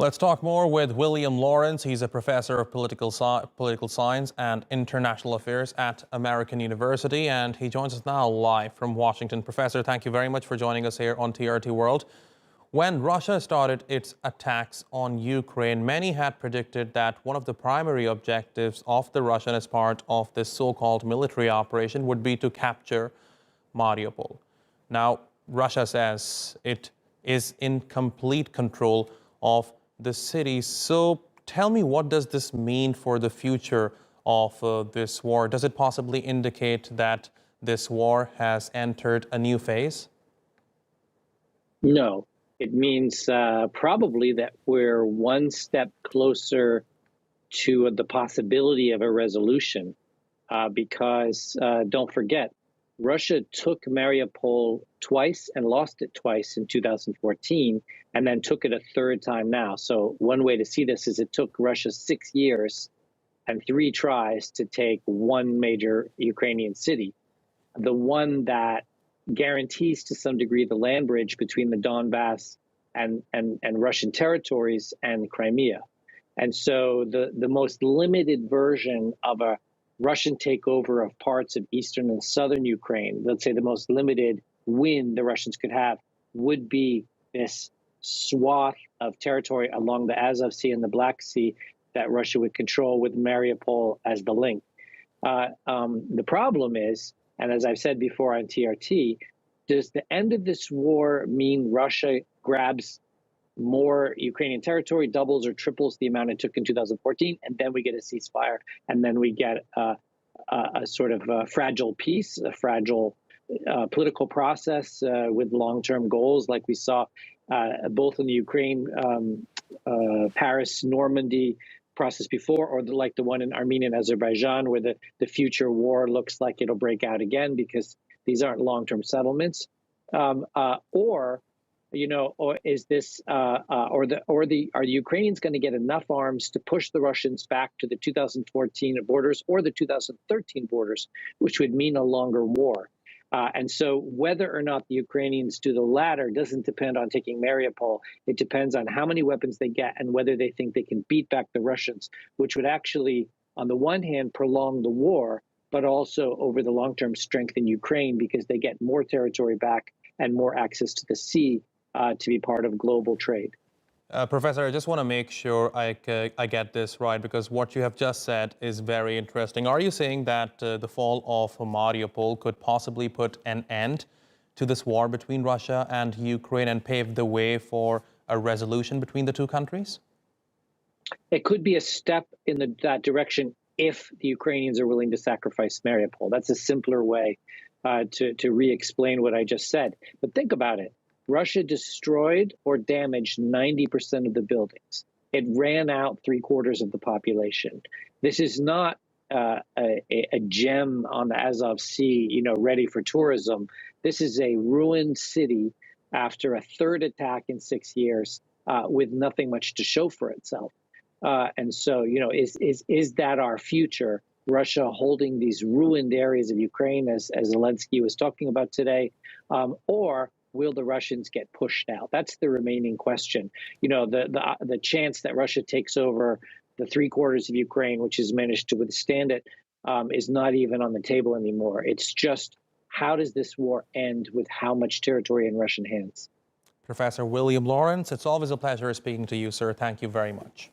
Let's talk more with William Lawrence. He's a professor of political science and international affairs at American University, and he joins us now live from Washington. Professor, thank you very much for joining us here on TRT World. When Russia started its attacks on Ukraine, many had predicted that one of the primary objectives of the Russian as part of this so-called military operation would be to capture Mariupol. Now, Russia says it is in complete control of the city. So tell me, what does this mean for the future of this war? Does it possibly indicate that this war has entered a new phase? No, it means probably that we're one step closer to the possibility of a resolution because don't forget, Russia took Mariupol twice and lost it twice in 2014, and then took it a third time now. So one way to see this is it took Russia 6 years and 3 tries to take one major Ukrainian city, the one that guarantees to some degree the land bridge between the Donbass and Russian territories and Crimea. And so the most limited version of a Russian takeover of parts of eastern and southern Ukraine, let's say the most limited win the Russians could have, would be this swath of territory along the Azov Sea and the Black Sea that Russia would control, with Mariupol as the link. The problem is, and as I've said before on TRT, does the end of this war mean Russia grabs more Ukrainian territory, doubles or triples the amount it took in 2014, and then we get a ceasefire, and then we get a sort of a fragile peace, a fragile political process with long-term goals, like we saw both in the Ukraine, Paris, Normandy process before, or like the one in Armenia and Azerbaijan, where the future war looks like it'll break out again because these aren't long-term settlements, or is this, are the Ukrainians going to get enough arms to push the Russians back to the 2014 borders or the 2013 borders, which would mean a longer war? And so whether or not the Ukrainians do the latter doesn't depend on taking Mariupol. It depends on how many weapons they get and whether they think they can beat back the Russians, which would actually, on the one hand, prolong the war, but also over the long term strengthen Ukraine because they get more territory back and more access to the sea to be part of global trade. Professor, I just want to make sure I get this right, because what you have just said is very interesting. Are you saying that the fall of Mariupol could possibly put an end to this war between Russia and Ukraine and pave the way for a resolution between the two countries? It could be a step in that direction if the Ukrainians are willing to sacrifice Mariupol. That's a simpler way to re-explain what I just said. But think about it. Russia destroyed or damaged 90% of the buildings. It ran out 3/4 of the population. This is not a gem on the Azov Sea, ready for tourism. This is a ruined city after a third attack in 6 years with nothing much to show for itself. And so, is that our future? Russia holding these ruined areas of Ukraine, as Zelensky was talking about today, or will the Russians get pushed out? That's the remaining question. The chance that Russia takes over the 3/4 of Ukraine, which has managed to withstand it, is not even on the table anymore. It's just, how does this war end with how much territory in Russian hands? Professor William Lawrence, it's always a pleasure speaking to you, sir. Thank you very much.